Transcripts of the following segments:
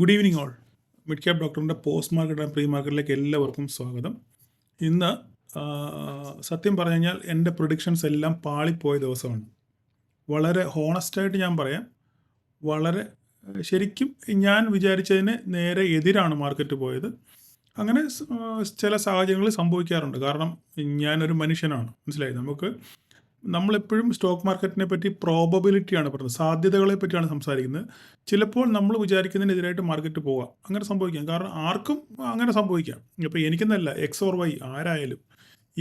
Good evening all. Mid cap ഡോക്ടറിൻ്റെ post market and pre മാർക്കറ്റിലേക്ക് എല്ലാവർക്കും സ്വാഗതം. ഇന്ന് സത്യം പറഞ്ഞു കഴിഞ്ഞാൽ എൻ്റെ പ്രൊഡിക്ഷൻസ് എല്ലാം പാളിപ്പോയ ദിവസമാണ്. വളരെ ഹോണസ്റ്റായിട്ട് ഞാൻ പറയാം, വളരെ ശരിക്കും ഞാൻ വിചാരിച്ചതിന് നേരെ എതിരാണ് മാർക്കറ്റ് പോയത്. അങ്ങനെ ചില സാഹചര്യങ്ങളിൽ സംഭവിക്കാറുണ്ട്. കാരണം ഞാനൊരു മനുഷ്യനാണ്, മനസ്സിലായി. നമ്മളെപ്പോഴും സ്റ്റോക്ക് മാർക്കറ്റിനെ പറ്റി പ്രോബബിലിറ്റിയാണ് പറയുന്നത്, സാധ്യതകളെ പറ്റിയാണ് സംസാരിക്കുന്നത്. ചിലപ്പോൾ നമ്മൾ വിചാരിക്കുന്നതിനെതിരായിട്ട് മാർക്കറ്റ് പോകാം, അങ്ങനെ സംഭവിക്കാം. കാരണം ആർക്കും അങ്ങനെ സംഭവിക്കാം. ഇപ്പോൾ എനിക്കെന്നല്ല, എക്സ് ഓർ വൈ ആരായാലും,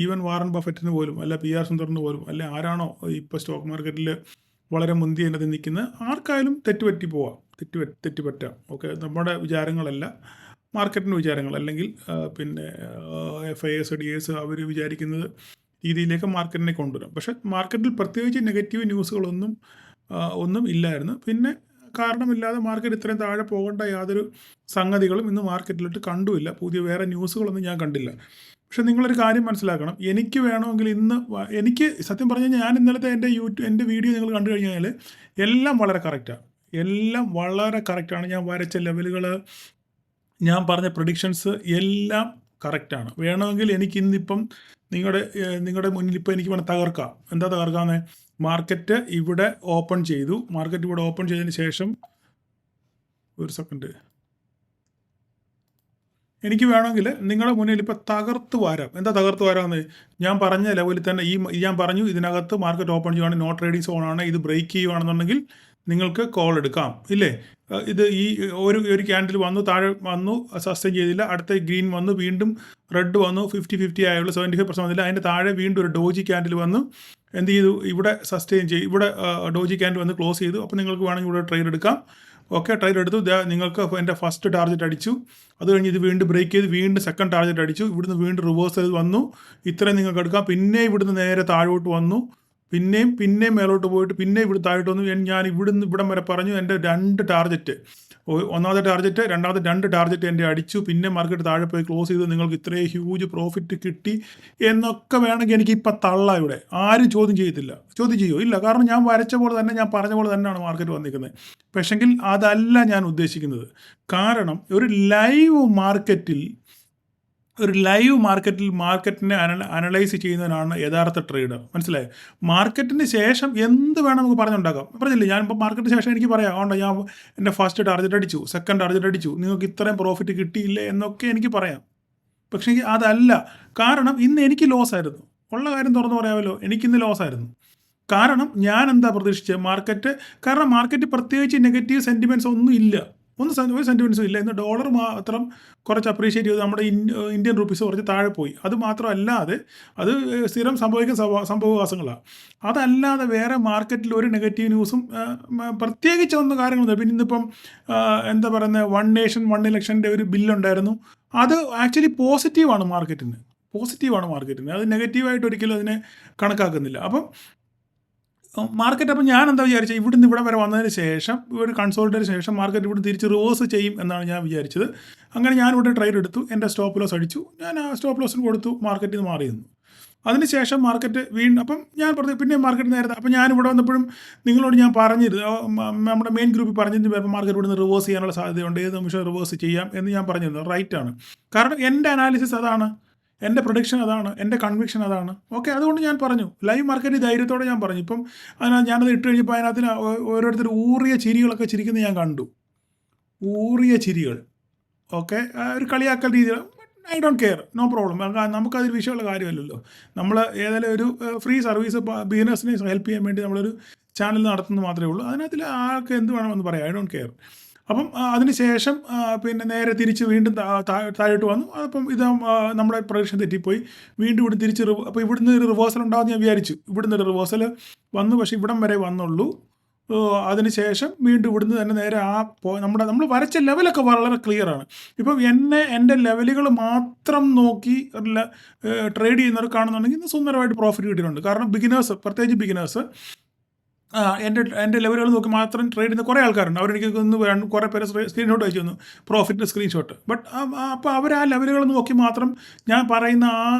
ഈവൻ വാറൻ ബഫറ്റിന് പോലും അല്ല PR സുന്ദറിന് പോലും അല്ല ആരാണോ ഇപ്പോൾ സ്റ്റോക്ക് മാർക്കറ്റിൽ വളരെ മുന്തിയതിനകത്ത് നിൽക്കുന്നത്, ആർക്കായാലും തെറ്റുപറ്റി പോവാം, തെറ്റുപറ്റാം. ഓക്കെ, നമ്മുടെ വിചാരങ്ങളല്ല മാർക്കറ്റിൻ്റെ വിചാരങ്ങൾ, അല്ലെങ്കിൽ FIs DAs അവർ വിചാരിക്കുന്നത് രീതിയിലേക്ക് മാർക്കറ്റിനെ കൊണ്ടുവരാം. പക്ഷേ മാർക്കറ്റിൽ പ്രത്യേകിച്ച് നെഗറ്റീവ് ന്യൂസുകളൊന്നും ഒന്നും ഇല്ലായിരുന്നു. പിന്നെ കാരണമില്ലാതെ മാർക്കറ്റ് ഇത്രയും താഴെ പോകേണ്ട യാതൊരു സംഗതികളും ഇന്ന് മാർക്കറ്റിലിട്ട് കണ്ടുമില്ല. പുതിയ വേറെ ന്യൂസുകളൊന്നും ഞാൻ കണ്ടില്ല. പക്ഷേ നിങ്ങളൊരു കാര്യം മനസ്സിലാക്കണം, എനിക്ക് വേണമെങ്കിൽ എനിക്ക് സത്യം പറഞ്ഞു കഴിഞ്ഞാൽ, ഞാൻ ഇന്നലത്തെ എൻ്റെ വീഡിയോ നിങ്ങൾ കണ്ടു കഴിഞ്ഞാൽ എല്ലാം വളരെ കറക്റ്റാണ്. എല്ലാം വളരെ കറക്റ്റാണ്. ഞാൻ വരച്ച ലെവലുകൾ, ഞാൻ പറഞ്ഞ പ്രഡിക്ഷൻസ് എല്ലാം കറക്റ്റാണ്. വേണമെങ്കിൽ എനിക്ക് ഇന്നിപ്പം നിങ്ങളുടെ മുന്നിൽ ഇപ്പോൾ എനിക്ക് വേണം തകർക്കാം. എന്താ തകർക്കാമെന്ന്? മാർക്കറ്റ് ഇവിടെ ഓപ്പൺ ചെയ്തു. മാർക്കറ്റ് ഇവിടെ ഓപ്പൺ ചെയ്തതിന് ശേഷം ഒരു സെക്കൻഡ്, എനിക്ക് വേണമെങ്കിൽ നിങ്ങളുടെ മുന്നിൽ ഇപ്പോൾ തകർത്ത് വരാം. എന്താ തകർത്ത് വരാമെന്ന്? ഞാൻ പറഞ്ഞ ലെവലിൽ തന്നെ ഞാൻ പറഞ്ഞു, ഇതിനകത്ത് മാർക്കറ്റ് ഓപ്പൺ ചെയ്യുവാണെങ്കിൽ നോ ട്രേഡിംഗ് സോണാണ്, ഇത് ബ്രേക്ക് ചെയ്യുകയാണെന്നുണ്ടെങ്കിൽ നിങ്ങൾക്ക് കോൾ എടുക്കാം, ഇല്ലേ? ഇത് ഈ ഒരു ക്യാൻഡിൽ വന്നു, താഴെ വന്നു, സസ്റ്റെയിൻ ചെയ്തില്ല, അടുത്ത ഗ്രീൻ വന്നു, വീണ്ടും റെഡ് വന്നു, 50-50 ആയുള്ളൂ, 75% വന്നില്ല. അതിൻ്റെ താഴെ വീണ്ടും ഒരു ഡോജി ക്യാൻഡിൽ വന്നു, എന്ത് ചെയ്തു? ഇവിടെ സസ്റ്റെയിൻ ചെയ്തു, ഇവിടെ ഡോജി ക്യാൻഡിൽ വന്ന് ക്ലോസ് ചെയ്തു. അപ്പോൾ നിങ്ങൾക്ക് വേണമെങ്കിൽ ഇവിടെ ട്രേഡ് എടുക്കാം. ഓക്കെ, ട്രേഡ് എടുത്തു. നിങ്ങൾക്ക് എൻ്റെ ഫസ്റ്റ് ടാർഗറ്റ് അടിച്ചു. അത് കഴിഞ്ഞ് ഇത് വീണ്ടും ബ്രേക്ക് ചെയ്ത് വീണ്ടും സെക്കൻഡ് ടാർഗറ്റ് അടിച്ചു. ഇവിടുന്ന് വീണ്ടും റിവേഴ്സ് ചെയ്ത് വന്നു. ഇത്രയും നിങ്ങൾക്ക് എടുക്കാം. പിന്നെ ഇവിടുന്ന് നേരെ താഴോട്ട് വന്നു, പിന്നെയും മേലോട്ട് പോയിട്ട് പിന്നെ ഇവിടെ താഴോട്ട് വന്നു. ഞാൻ ഇവിടം വരെ പറഞ്ഞു. എൻ്റെ 2 ടാർഗറ്റ്, ഒന്നാമത്തെ ടാർഗറ്റ്, രണ്ടാമത്തെ 2 ടാർഗറ്റ് എൻ്റെ അടിച്ചു. പിന്നെ മാർക്കറ്റ് താഴെ പോയി ക്ലോസ് ചെയ്ത് നിങ്ങൾക്ക് ഇത്രയും ഹ്യൂജ് പ്രോഫിറ്റ് കിട്ടി എന്നൊക്കെ വേണമെങ്കിൽ എനിക്ക് ഇപ്പം തള്ളാം. ഇവിടെ ആരും ചോദ്യം ചെയ്യുമോ? ഇല്ല. കാരണം ഞാൻ വരച്ച പോലെ തന്നെ, ഞാൻ പറഞ്ഞ പോലെ തന്നെയാണ് മാർക്കറ്റ് വന്നിരിക്കുന്നത്. പക്ഷെങ്കിൽ അതല്ല ഞാൻ ഉദ്ദേശിക്കുന്നത്. കാരണം ഒരു ലൈവ് മാർക്കറ്റിൽ മാർക്കറ്റിനെ അനലൈസ് ചെയ്യുന്നതിനാണ് യഥാർത്ഥ ട്രേഡർ. മനസ്സിലായി? മാർക്കറ്റിന് ശേഷം എന്ത് വേണം നമുക്ക് പറഞ്ഞുണ്ടാക്കാം. പറഞ്ഞില്ലേ, ഞാനിപ്പോൾ മാർക്കറ്റിന് ശേഷം എനിക്ക് പറയാം, അതുകൊണ്ട് ഞാൻ എൻ്റെ ഫസ്റ്റ് ടാർഗറ്റ് അടിച്ചു, സെക്കൻഡ് ടാർഗറ്റ് അടിച്ചു, നിങ്ങൾക്ക് ഇത്രയും പ്രോഫിറ്റ് കിട്ടിയില്ലേ എന്നൊക്കെ എനിക്ക് പറയാം. പക്ഷേ അതല്ല. കാരണം ഇന്ന് എനിക്ക് ലോസ് ആയിരുന്നു. ഉള്ള കാര്യം തുറന്നു പറയാമല്ലോ, എനിക്കിന്ന് ലോസ് ആയിരുന്നു. കാരണം ഞാൻ എന്താ പ്രതീക്ഷിച്ചത്? കാരണം മാർക്കറ്റ് പ്രത്യേകിച്ച് നെഗറ്റീവ് സെൻറ്റിമെൻറ്റ്സ് ഒന്നും ഇല്ല, ഒരു സെൻറ്റിമെൻറ്റ്സും ഇല്ല. ഇന്ന് ഡോളർ മാത്രം കുറച്ച് അപ്രീഷിയേറ്റ് ചെയ്ത് നമ്മുടെ ഇന്ത്യൻ റുപ്പീസ് കുറച്ച് താഴെ പോയി. അത് മാത്രമല്ലാതെ, അത് സ്ഥിരം സംഭവിക്കുന്ന സംഭവവികാസങ്ങളാണ്. അതല്ലാതെ വേറെ മാർക്കറ്റിൽ ഒരു നെഗറ്റീവ് ന്യൂസും പ്രത്യേകിച്ച് ഒന്നും കാര്യങ്ങളൊന്നും. പിന്നെ ഇന്നിപ്പം എന്താ പറയുന്നത്, 1 നേഷൻ 1 ഇലക്ഷൻ്റെ ഒരു ബില്ലുണ്ടായിരുന്നു. അത് ആക്ച്വലി പോസിറ്റീവാണ് മാർക്കറ്റിന്. അത് നെഗറ്റീവായിട്ട് ഒരിക്കലും അതിനെ കണക്കാക്കുന്നില്ല. അപ്പം മാർക്കറ്റ്, അപ്പം ഞാൻ എന്താ വിചാരിച്ചത്, ഇവിടുന്ന് ഇവിടെ വരെ വന്നതിന് ശേഷം, ഒരു കൺസോൾട്ടേറ്റിന് ശേഷം മാർക്കറ്റ് ഇവിടെ തിരിച്ച് റിവേഴ്സ് ചെയ്യും എന്നാണ് ഞാൻ വിചാരിച്ചത്. അങ്ങനെ ഞാനിവിടെ ട്രേഡ് എടുത്തു, എൻ്റെ സ്റ്റോപ്പ് ലോസ് അടിച്ചു, ഞാൻ ആ സ്റ്റോപ്പ് ലോസിന് കൊടുത്തു, മാർക്കറ്റിൽ നിന്ന് മാറി നിന്നു. അതിനുശേഷം മാർക്കറ്റ് വീണ്ടും, അപ്പം ഞാൻ പറഞ്ഞു, പിന്നെ മാർക്കറ്റ് നേരത്തെ, അപ്പം ഞാനിവിടെ വന്നപ്പോഴും നിങ്ങളോട് ഞാൻ പറഞ്ഞിരുന്നു, നമ്മുടെ മെയിൻ ഗ്രൂപ്പിൽ പറഞ്ഞിരുന്നു, മാർക്കറ്റ് ഇവിടെ നിന്ന് റിവേഴ്സ് ചെയ്യാനുള്ള സാധ്യതയുണ്ട്, ഏത് നിമിഷം റിവേഴ്സ് ചെയ്യാം എന്ന് ഞാൻ പറഞ്ഞിരുന്നു. റൈറ്റാണ്. കാരണം എൻ്റെ അനാലിസിസ് അതാണ്, എൻ്റെ പ്രൊഡിക്ഷൻ അതാണ്, എൻ്റെ കൺവിക്ഷൻ അതാണ്. ഓക്കെ, അതുകൊണ്ട് ഞാൻ പറഞ്ഞു, ലൈവ് മാർക്കറ്റ് ധൈര്യത്തോടെ ഞാൻ പറഞ്ഞു. ഇപ്പം ഞാനത് ഇട്ട് കഴിഞ്ഞപ്പോൾ അതിനകത്ത് ഓരോരുത്തർ ഊറിയ ചിരികളൊക്കെ ചിരിക്കുന്നത് ഞാൻ കണ്ടു. ഊറിയ ചിരികൾ. ഓക്കെ, ഒരു കളിയാക്കൽ രീതിയിൽ. I don't care, no problem. നമുക്കതൊരു വിഷയമുള്ള കാര്യമല്ലല്ലോ. നമ്മൾ ഏതായാലും ഒരു ഫ്രീ സർവീസ് ബിസിനസ്സിനെ ഹെൽപ്പ് ചെയ്യാൻ വേണ്ടി നമ്മളൊരു ചാനൽ നടത്തുന്നത് മാത്രമേ ഉള്ളൂ. അതിനകത്തിൽ ആൾക്ക് എന്ത് വേണമെന്ന് പറയാം, ഐ ഡോണ്ട് കെയർ. അപ്പം അതിന് ശേഷം പിന്നെ നേരെ തിരിച്ച് വീണ്ടും താഴോട്ട് വന്നു. അപ്പം ഇത് നമ്മുടെ പ്രൊഡിക്ഷൻ തെറ്റിപ്പോയി. വീണ്ടും ഇവിടെ തിരിച്ച് അപ്പോൾ ഇവിടുന്ന് ഒരു റിവേഴ്സൽ ഉണ്ടാകുമെന്ന് ഞാൻ വിചാരിച്ചു. ഇവിടുന്ന് ഒരു റിവേഴ്സൽ വന്നു, പക്ഷേ ഇവിടം വരെ വന്നുള്ളൂ. അതിന് ശേഷം വീണ്ടും ഇവിടുന്ന് തന്നെ നേരെ നമ്മൾ വരച്ച ലെവലൊക്കെ വളരെ ക്ലിയറാണ്. ഇപ്പം എൻ്റെ ലെവലുകൾ മാത്രം നോക്കി ട്രേഡ് ചെയ്യുന്നവർ കാണുന്നുണ്ടെങ്കിൽ ഇന്ന് സുന്ദരമായിട്ട് പ്രോഫിറ്റ് കിട്ടിയിട്ടുണ്ട്. കാരണം പ്രത്യേകിച്ച് ബിഗിനേഴ്സ് എൻ്റെ ലെവലുകൾ നോക്കി മാത്രം ട്രേഡ് ചെയ്യുന്ന കുറേ ആൾക്കാരുണ്ട്. അവരെനിക്ക് കുറേ പേര് സ്ക്രീൻഷോട്ട് അയച്ചു തന്നു, പ്രോഫിറ്റിൻ്റെ സ്ക്രീൻഷോട്ട്. ബട്ട് അപ്പോൾ അവർ ആ ലെവലുകൾ നോക്കി മാത്രം ഞാൻ പറയുന്ന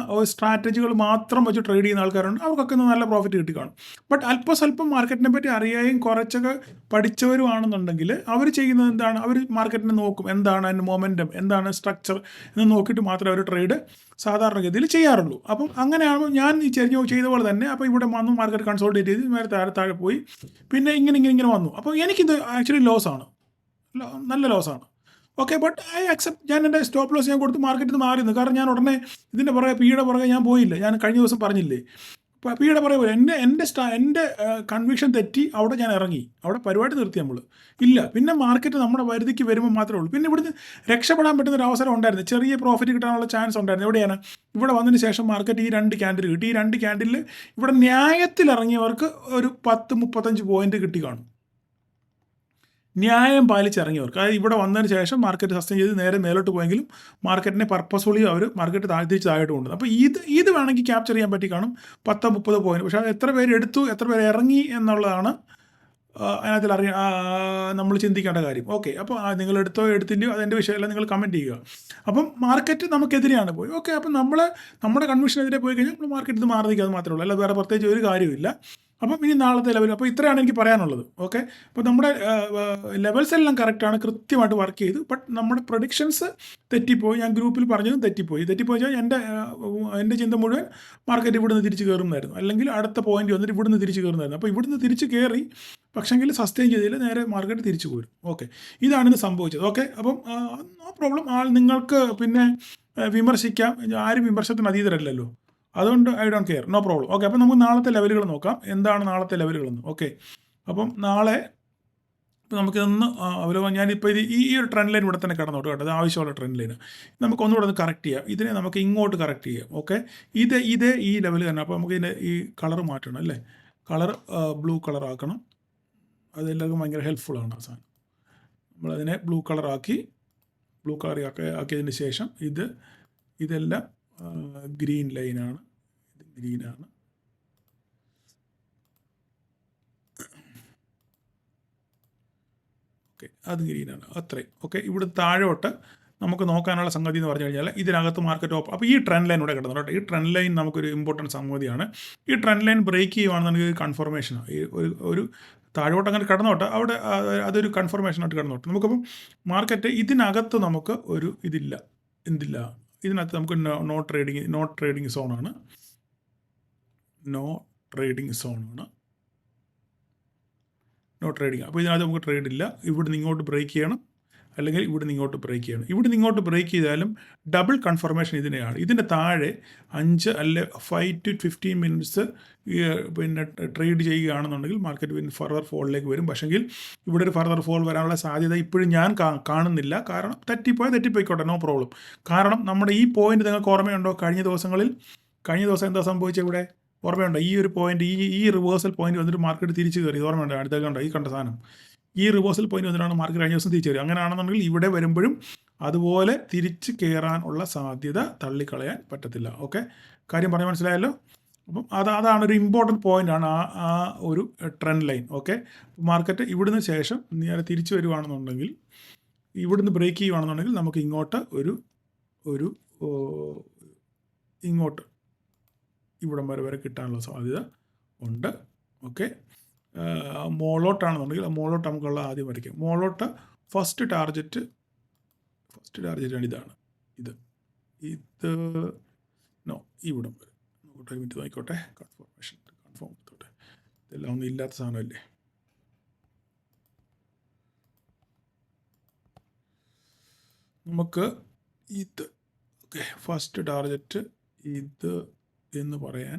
സ്ട്രാറ്റജികൾ മാത്രം വെച്ച് ട്രേഡ് ചെയ്യുന്ന ആൾക്കാരുണ്ട്. അവർക്കൊക്കെ നല്ല പ്രോഫിറ്റ് കിട്ടി കാണും. ബട്ട് അല്പസ്വല്പം മാർക്കറ്റിനെ പറ്റി അറിയുകയും കുറച്ചൊക്കെ പഠിച്ചവരുമാണെന്നുണ്ടെങ്കിൽ അവർ ചെയ്യുന്നത് എന്താണ്, അവർ മാർക്കറ്റിനെ നോക്കും, എന്താണ് അതിൻ്റെ മൊമെൻറ്റം, എന്താണ് സ്ട്രക്ചർ എന്ന് നോക്കിയിട്ട് മാത്രമേ അവർ ട്രേഡ് സാധാരണഗതിയിൽ ചെയ്യാറുള്ളൂ. അപ്പം അങ്ങനെയാകുമ്പോൾ ഞാൻ ഈ ചെയ്ത പോലെ തന്നെ അപ്പോൾ ഇവിടെ വന്നു, മാർക്കറ്റ് കൺസോൾട്ടേറ്റ് ചെയ്ത് നേരെ താഴെ പോയി, പിന്നെ ഇങ്ങനെ വന്നു. അപ്പോൾ എനിക്കിത് ആക്ച്വലി ലോസാണ്, നല്ല ലോസാണ്. Okay, but I accept. ഞാൻ എൻ്റെ സ്റ്റോപ്പ് ലോസ് ഞാൻ കൊടുത്ത് മാർക്കറ്റിൽ നിന്ന് മാറിയിരുന്നു. കാരണം ഞാൻ ഉടനെ ഇതിൻ്റെ പുറകെ പിയുടെ പുറകെ ഞാൻ പോയില്ല. ഞാൻ കഴിഞ്ഞ ദിവസം പറഞ്ഞില്ലേ, പിയുടെ പുറകെ പോയി. എൻ്റെ കൺവിക്ഷൻ തെറ്റി അവിടെ ഞാൻ ഇറങ്ങി, അവിടെ പരിപാടി നിർത്തി നമ്മൾ. ഇല്ല, പിന്നെ മാർക്കറ്റ് നമ്മുടെ വരുതിക്ക് വരുമ്പോൾ മാത്രമേ ഉള്ളൂ. പിന്നെ ഇവിടുന്ന് രക്ഷപ്പെടാൻ പറ്റുന്ന ഒരു അവസരം ഉണ്ടായിരുന്നു, ചെറിയ പ്രോഫിറ്റ് കിട്ടാനുള്ള ചാൻസ് ഉണ്ടായിരുന്നു. എവിടെയാണ്, ഇവിടെ വന്നതിന് ശേഷം മാർക്കറ്റ് ഈ 2 ക്യാൻഡിൽ കിട്ടി. ഈ 2 ക്യാൻഡിൽ ഇവിടെ ന്യായത്തിൽ ഇറങ്ങിയവർക്ക് ഒരു 10-35 പോയിന്റ് കിട്ടി കാണും. ന്യായം പാലിച്ചിറങ്ങിയവർക്ക്, അതായത് ഇവിടെ വന്നതിന് ശേഷം മാർക്കറ്റ് സസ്റ്റെയിൻ ചെയ്ത് നേരെ മേലോട്ട് പോയെങ്കിലും മാർക്കറ്റിനെ പർപ്പസ്ഫുള്ളി അവർ മാർക്കറ്റ് താഴ്ത്തിയിട്ട് കൊണ്ടു. അപ്പോൾ ഇത് വേണമെങ്കിൽ ക്യാപ്ചർ ചെയ്യാൻ പറ്റി കാണും 10-30 പോയിന്റ്. പക്ഷേ അത് എത്ര പേര് എടുത്തു, എത്ര പേര് ഇറങ്ങി എന്നുള്ളതാണ് അതിനകത്തിൽ നമ്മൾ ചിന്തിക്കേണ്ട കാര്യം. ഓക്കെ, അപ്പോൾ നിങ്ങൾ എടുത്തോ എടുത്തില്ലയോ അതെൻ്റെ വിഷയമല്ല, നിങ്ങൾ കമൻറ്റ് ചെയ്യുക. അപ്പം മാർക്കറ്റ് നമുക്കെതിരെയാണ് പോയി. ഓക്കെ, അപ്പം നമ്മുടെ കൺവിഷനെതിരെ പോയി കഴിഞ്ഞാൽ നമ്മൾ മാർക്കറ്റ് ഇത് മാറി നിൽക്കാതെ മാത്രമേ ഉള്ളൂ, അല്ല വേറെ പ്രത്യേകിച്ച് ഒരു കാര്യമില്ല. അപ്പം ഇനി നാളത്തെ ലെവൽ, അപ്പോൾ ഇത്രയാണ് എനിക്ക് പറയാനുള്ളത്. ഓക്കെ, അപ്പോൾ നമ്മുടെ ലെവൽസ് എല്ലാം കറക്റ്റാണ്, കൃത്യമായിട്ട് വർക്ക് ചെയ്തു. ബട്ട് നമ്മുടെ പ്രൊഡിക്ഷൻസ് തെറ്റിപ്പോയി. ഞാൻ ഗ്രൂപ്പിൽ പറഞ്ഞതും തെറ്റിപ്പോയി വെച്ചാൽ എൻ്റെ ചിന്ത മുഴുവൻ മാർക്കറ്റ് ഇവിടുന്ന് തിരിച്ച് കയറുന്നതായിരുന്നു, അല്ലെങ്കിൽ അടുത്ത പോയിന്റ് വന്നിട്ട് ഇവിടുന്ന് തിരിച്ച് കയറുന്നതായിരുന്നു. അപ്പോൾ ഇവിടുന്ന് തിരിച്ച് കയറി, പക്ഷെങ്കിൽ സസ്റ്റെയിൻ ചെയ്തില്ല, നേരെ മാർക്കറ്റ് തിരിച്ചു പോരും. ഓക്കെ, ഇതാണിന്ന് സംഭവിച്ചത്. ഓക്കെ, അപ്പം നോ പ്രോബ്ലം. നിങ്ങൾക്ക് പിന്നെ വിമർശിക്കാം, ആരും വിമർശനത്തിന് അതീതരല്ലല്ലോ, അതുകൊണ്ട് I don't care, no problem. Okay, അപ്പം നമുക്ക് നാളത്തെ ലെവലുകൾ നോക്കാം, എന്താണ് നാളത്തെ ലെവലുകളെന്ന്. ഓക്കെ, അപ്പം നാളെ ഇപ്പോൾ നമുക്കിതൊന്ന് അവലോകനം, ഞാനിപ്പോൾ ഈ ഒരു ട്രെൻഡ് ലൈൻ ഇവിടെ തന്നെ കിടന്നോട്ട് കേട്ടോ, അത് ആവശ്യമുള്ള ട്രെൻഡ് ലൈൻ നമുക്ക് ഒന്നുകൂടെ ഒന്ന് കറക്റ്റ് ചെയ്യാം. ഇതിനെ നമുക്ക് ഇങ്ങോട്ട് കറക്റ്റ് ചെയ്യാം. ഓക്കെ, ഇതേ ഈ ലെവൽ തന്നെ. അപ്പോൾ നമുക്ക് ഇതിൻ്റെ ഈ കളർ മാറ്റണം, അല്ലേ, കളർ ബ്ലൂ കളർ ആക്കണം. അതെല്ലാവർക്കും ഭയങ്കര ഹെൽപ്ഫുള്ളാണ് ആ സാധനം. നമ്മളതിനെ ബ്ലൂ കളർ ആക്കിയതിന് ശേഷം ഇതെല്ലാം ഗ്രീൻ ലൈനാണ്, ഇത് ഗ്രീനാണ്. ഓക്കെ, അത് ഗ്രീനാണ്, അത്രയും. ഓക്കെ, ഇവിടെ താഴോട്ട് നമുക്ക് നോക്കാനുള്ള സംഗതി എന്ന് പറഞ്ഞു കഴിഞ്ഞാൽ ഇതിനകത്ത് മാർക്കറ്റ് ഓപ്പൺ. അപ്പോൾ ഈ ട്രെൻഡ് ലൈൻ ഇവിടെ കിടന്നു കേട്ടോ. ഈ ട്രെൻഡ് ലൈൻ നമുക്കൊരു ഇമ്പോർട്ടൻറ്റ് സംഗതിയാണ്. ഈ ട്രെൻഡ് ലൈൻ ബ്രേക്ക് ചെയ്യുവാണെന്നുണ്ടെങ്കിൽ കൺഫർമേഷനാണ്. ഈ ഒരു താഴോട്ട് അങ്ങനെ കടന്നോട്ടെ, അവിടെ അതൊരു കൺഫർമേഷനായിട്ട് കടന്നോട്ടെ. നമുക്കപ്പം മാർക്കറ്റ് ഇതിനകത്ത് നമുക്ക് എന്തില്ല, ഇതിനകത്ത് നമുക്ക് നോ ട്രേഡിങ് സോണാണ്. അപ്പോൾ ഇതിനകത്ത് നമുക്ക് ട്രേഡ് ഇല്ല. ഇവിടുന്ന് ഇങ്ങോട്ട് ബ്രേക്ക് ചെയ്യണം, അല്ലെങ്കിൽ ഇവിടുന്ന് ഇങ്ങോട്ട് ബ്രേക്ക് ചെയ്യണം. ഇവിടുന്ന് ഇങ്ങോട്ട് ബ്രേക്ക് ചെയ്താലും ഡബിൾ കൺഫർമേഷൻ ഇതിനെയാണ്. ഇതിൻ്റെ താഴെ 5 അല്ലെ 5 to 15 മിനിറ്റ്സ് പിന്നെ ട്രേഡ് ചെയ്യുകയാണെന്നുണ്ടെങ്കിൽ മാർക്കറ്റ് പിന്നെ ഫർദർ ഫോളിലേക്ക് വരും. പക്ഷെങ്കിൽ ഇവിടെ ഒരു ഫർദർ ഫോൾ വരാനുള്ള സാധ്യത ഇപ്പോഴും ഞാൻ കാണുന്നില്ല. കാരണം തെറ്റിപ്പോയിക്കോട്ടെ, നോ പ്രോബ്ലം. കാരണം നമ്മുടെ ഈ പോയിന്റ് നിങ്ങൾക്ക് ഓർമ്മയുണ്ടോ, കഴിഞ്ഞ ദിവസം എന്താ സംഭവിച്ചത്, ഇവിടെ ഓർമ്മയുണ്ടോ, ഈ ഒരു പോയിന്റ്, ഈ റിവേഴ്സൽ പോയിന്റ് വന്നിട്ട് മാർക്കറ്റ് തിരിച്ച് കയറി, ഓർമ്മയുണ്ടോ, അടുത്ത കണ്ടോ, ഈ കണ്ട സാധനം, ഈ റിവേഴ്സൽ പോയിന്റ് വന്നിട്ടാണ് മാർക്കറ്റ് കഴിഞ്ഞ ദിവസം തിരിച്ചു കയറി. അങ്ങനെയാണെന്നുണ്ടെങ്കിൽ ഇവിടെ വരുമ്പോഴും അതുപോലെ തിരിച്ച് കയറാനുള്ള സാധ്യത തള്ളിക്കളയാൻ പറ്റത്തില്ല. ഓക്കെ, കാര്യം പറഞ്ഞാൽ മനസ്സിലായല്ലോ. അപ്പം അതാണ് ഒരു ഇമ്പോർട്ടൻറ്റ് പോയിൻ്റാണ് ആ ഒരു ട്രെൻഡ് ലൈൻ. ഓക്കെ, മാർക്കറ്റ് ഇവിടുന്ന് ശേഷം നേരെ തിരിച്ചു വരുവാണെന്നുണ്ടെങ്കിൽ, ഇവിടുന്ന് ബ്രേക്ക് ചെയ്യുവാണെന്നുണ്ടെങ്കിൽ നമുക്ക് ഇങ്ങോട്ട് ഇങ്ങോട്ട് ഇവിടം വരെ കിട്ടാനുള്ള സാധ്യത ഉണ്ട്. ഓക്കെ, മോളോട്ടാണെന്നുണ്ടെങ്കിൽ മോളോട്ട് നമുക്കുള്ള ആദ്യം വരയ്ക്കും. മോളോട്ട് ഫസ്റ്റ് ടാർജറ്റാണ് ഇതാണ്, ഇത് ഇവിടം വരെ നോക്കട്ടെ, മിനിറ്റ് നോക്കിക്കോട്ടെ, കൺഫേം എടുത്തോട്ടെ. ഇതെല്ലാം ഒന്നും ഇല്ലാത്ത സാധനമല്ലേ. നമുക്ക് ഓക്കെ, ഫസ്റ്റ് ടാർജറ്റ് എന്ന് പറയാൻ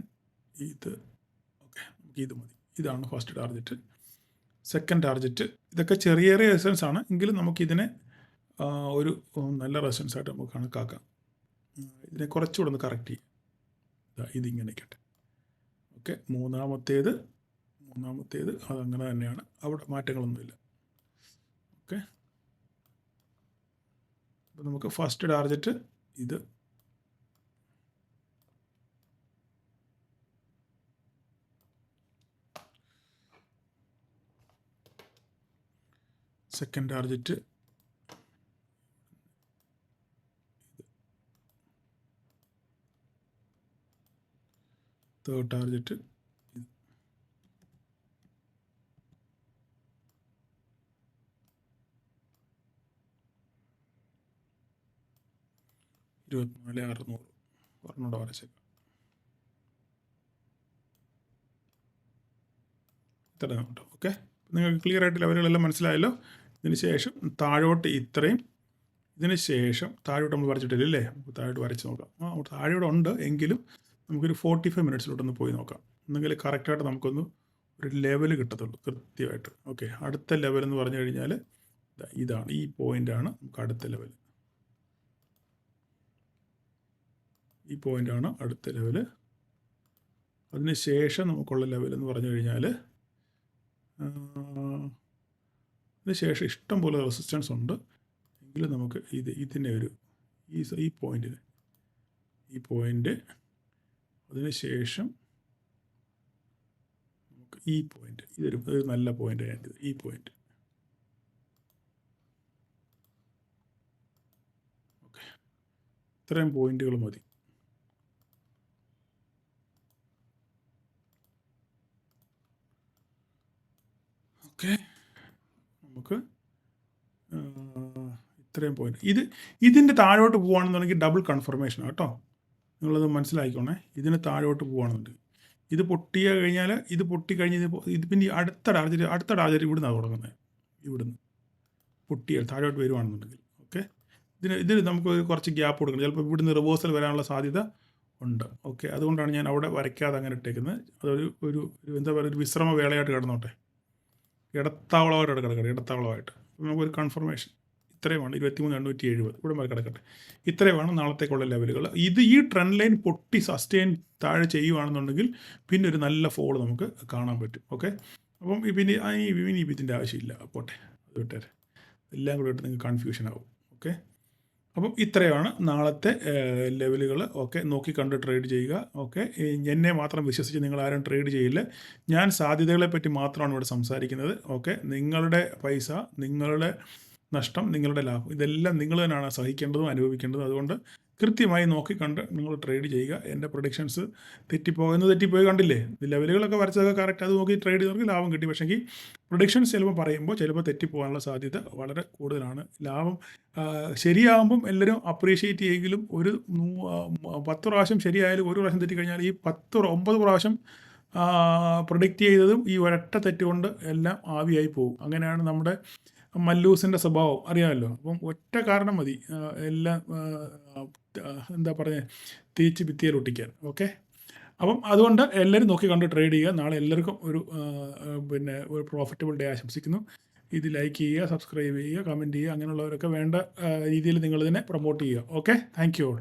ഓക്കെ, ഇത് മതി. ഇതാണ് ഫസ്റ്റ് ടാർജറ്റ്. സെക്കൻഡ് ടാർജറ്റ്, ഇതൊക്കെ ചെറിയ റെസിസ്റ്റൻസ് ആണ്, എങ്കിലും നമുക്കിതിനെ ഒരു നല്ല റെസിസ്റ്റൻസ് ആയിട്ട് നമുക്ക് കണക്കാക്കാം. ഇതിനെ കുറച്ചുകൂടെ ഒന്ന് കറക്റ്റ് ചെയ്യും. ഇതിങ്ങനെ നിൽക്കട്ടെ. ഓക്കെ, മൂന്നാമത്തേത് അതങ്ങനെ തന്നെയാണ്, അവിടെ മാറ്റങ്ങളൊന്നുമില്ല. ഓക്കെ, അപ്പോൾ നമുക്ക് ഫസ്റ്റ് ടാർജറ്റ് ഇത്, സെക്കൻഡ് ടാർജറ്റ് തേർഡ് ടാർജറ്റ് 24,600 പറഞ്ഞൂടെ വരച്ചേക്കാം. ഇത്ര കേട്ടോ. ഓക്കെ, നിങ്ങൾക്ക് ക്ലിയർ ആയിട്ട് ലെവലുകളെല്ലാം മനസ്സിലായല്ലോ. ഇതിന് ശേഷം താഴോട്ട് ഇത്രയും, ഇതിന് ശേഷം താഴോട്ട് നമ്മൾ വരച്ചിട്ടില്ല അല്ലേ? താഴോട്ട് വരച്ച് നോക്കാം. താഴോട്ട് ഉണ്ട് എങ്കിലും നമുക്കൊരു 45 മിനിറ്റ്സിലോട്ടൊന്ന് പോയി നോക്കാം. എന്നെങ്കിൽ കറക്റ്റായിട്ട് നമുക്കൊന്ന് ഒരു ലെവൽ കിട്ടത്തുള്ളൂ കൃത്യമായിട്ട്. ഓക്കെ, അടുത്ത ലെവൽ എന്ന് പറഞ്ഞു കഴിഞ്ഞാൽ ഇതാണ്, ഈ പോയിൻ്റാണ് നമുക്ക് അടുത്ത ലെവൽ. ഈ പോയിൻ്റാണ് അടുത്ത ലെവൽ. അതിന് ശേഷം നമുക്കുള്ള ലെവൽ എന്ന് പറഞ്ഞു കഴിഞ്ഞാൽ അതിന് ശേഷം ഇഷ്ടം പോലെ റെസിസ്റ്റൻസ് ഉണ്ട് എങ്കിലും നമുക്ക് ഇതിനെ ഒരു ഈ പോയിൻ്റിന്, ഈ പോയിൻ്റ്, അതിന് ശേഷം നമുക്ക് ഈ പോയിൻ്റ്, ഇതൊരു നല്ല പോയിൻ്റ് ആയിട്ട് ഈ പോയിൻ്റ്. ഓക്കെ, ഇത്രയും പോയിൻ്റുകൾ മതി. ഓക്കെ, നമുക്ക് ഇത്രയും പോയിന്റ്. ഇതിൻ്റെ താഴോട്ട് പോവുകയാണെന്നുണ്ടെങ്കിൽ ഡബിൾ കൺഫർമേഷൻ കേട്ടോ, നിങ്ങളത് മനസ്സിലാക്കിക്കോണേ. ഇതിന് താഴോട്ട് പോവുകയാണെന്നുണ്ടെങ്കിൽ ഇത് പൊട്ടിയ കഴിഞ്ഞാൽ, ഇത് പൊട്ടിക്കഴിഞ്ഞ് ഇത് പിന്നെ അടുത്ത ടാർജറ്റ് ഇവിടുന്നാണ് തുടങ്ങുന്നത്. ഇവിടുന്ന് പൊട്ടിയാൽ താഴോട്ട് വരുവാണെന്നുണ്ടെങ്കിൽ ഓക്കെ, ഇതിന് നമുക്ക് കുറച്ച് ഗ്യാപ്പ് കൊടുക്കണം. ചിലപ്പോൾ ഇവിടുന്ന് റിവേഴ്സൽ വരാനുള്ള സാധ്യത ഉണ്ട്. ഓക്കെ, അതുകൊണ്ടാണ് ഞാൻ അവിടെ വരയ്ക്കാതെ അങ്ങനെ ഇട്ടേക്കുന്നത്. അതൊരു എന്താ പറയുക, ഒരു വിശ്രമ വേളയായിട്ട് കിടന്നോട്ടെ, ഇടത്താവളമായിട്ട് കിടക്കട്ടെ. ഇടത്താവളമായിട്ട് നമുക്കൊരു കൺഫർമേഷൻ ഇത്രയുമാണ്. 23,870 ഇവിടെ വരെ കിടക്കട്ടെ. ഇത്രയുമാണ് നാളത്തേക്കുള്ള ലെവലുകൾ. ഈ ട്രെൻഡ് ലൈൻ പൊട്ടി സസ്റ്റെയിൻ താഴെ ചെയ്യുകയാണെന്നുണ്ടെങ്കിൽ പിന്നെ ഒരു നല്ല ഫോൾ നമുക്ക് കാണാൻ പറ്റും. ഓക്കെ, അപ്പം പിന്നെ ഈ ഇതിൻ്റെ ആവശ്യമില്ല, പോട്ടെ, അത് വിട്ടേരെ. എല്ലാം കൂടെ ഇട്ട് നിങ്ങൾക്ക് കൺഫ്യൂഷൻ ആവും. ഓക്കെ, അപ്പം ഇത്രയാണ് നാളത്തെ ലെവലുകൾ. ഓക്കെ, നോക്കി കണ്ട് ട്രേഡ് ചെയ്യുക. ഓക്കെ, എന്നെ മാത്രം വിശ്വസിച്ച് നിങ്ങൾ ആരും ട്രേഡ് ചെയ്യില്ല. ഞാൻ സാധ്യതകളെ പറ്റി മാത്രമാണ് ഇവിടെ സംസാരിക്കുന്നത്. ഓക്കെ, നിങ്ങളുടെ പൈസ, നിങ്ങളുടെ നഷ്ടം, നിങ്ങളുടെ ലാഭം, ഇതെല്ലാം നിങ്ങൾ തന്നെയാണ് സഹിക്കേണ്ടതും അനുഭവിക്കേണ്ടതും. അതുകൊണ്ട് കൃത്യമായി നോക്കി കണ്ട് നിങ്ങൾ ട്രേഡ് ചെയ്യുക. എൻ്റെ പ്രൊഡിക്ഷൻസ് തെറ്റിപ്പോയി കണ്ടില്ലേ? ലെവലുകളൊക്കെ വരച്ചതൊക്കെ കറക്റ്റ്, അത് നോക്കി ട്രേഡ് ചെയ്തവർക്ക് ലാഭം കിട്ടി. പക്ഷേങ്കിൽ പ്രൊഡിക്ഷൻസ് ചിലപ്പോൾ പറയുമ്പോൾ ചിലപ്പോൾ തെറ്റിപ്പോകാനുള്ള സാധ്യത വളരെ കൂടുതലാണ്. ലാഭം ശരിയാകുമ്പം എല്ലാവരും അപ്രീഷിയേറ്റ് ചെയ്യെങ്കിലും ഒരു 10 പ്രാവശ്യം ശരിയായാലും ഒരു പ്രാവശ്യം തെറ്റിക്കഴിഞ്ഞാൽ ഈ 9 പ്രാവശ്യം പ്രൊഡിക്റ്റ് ചെയ്തതും ഈ ഒരൊറ്റ തെറ്റുകൊണ്ട് എല്ലാം ആവിയായി പോകും. അങ്ങനെയാണ് നമ്മുടെ മല്ലൂസിൻ്റെ സ്വഭാവം, അറിയാമല്ലോ. അപ്പം ഒറ്റ കാരണം മതി എല്ലാം എന്താ പറയുക, തേച്ച് ഭിത്തിയിൽ ഒട്ടിക്കാൻ. ഓക്കെ, അപ്പം അതുകൊണ്ട് എല്ലാവരും നോക്കി കണ്ട് ട്രേഡ് ചെയ്യുക. നാളെ എല്ലാവർക്കും ഒരു പ്രോഫിറ്റബിൾ ഡേ ആശംസിക്കുന്നു. ഇത് ലൈക്ക് ചെയ്യുക, സബ്സ്ക്രൈബ് ചെയ്യുക, കമൻറ്റ് ചെയ്യുക, അങ്ങനെയുള്ളവരൊക്കെ വേണ്ട രീതിയിൽ നിങ്ങളിതിനെ പ്രൊമോട്ട് ചെയ്യുക. Okay, thank you all.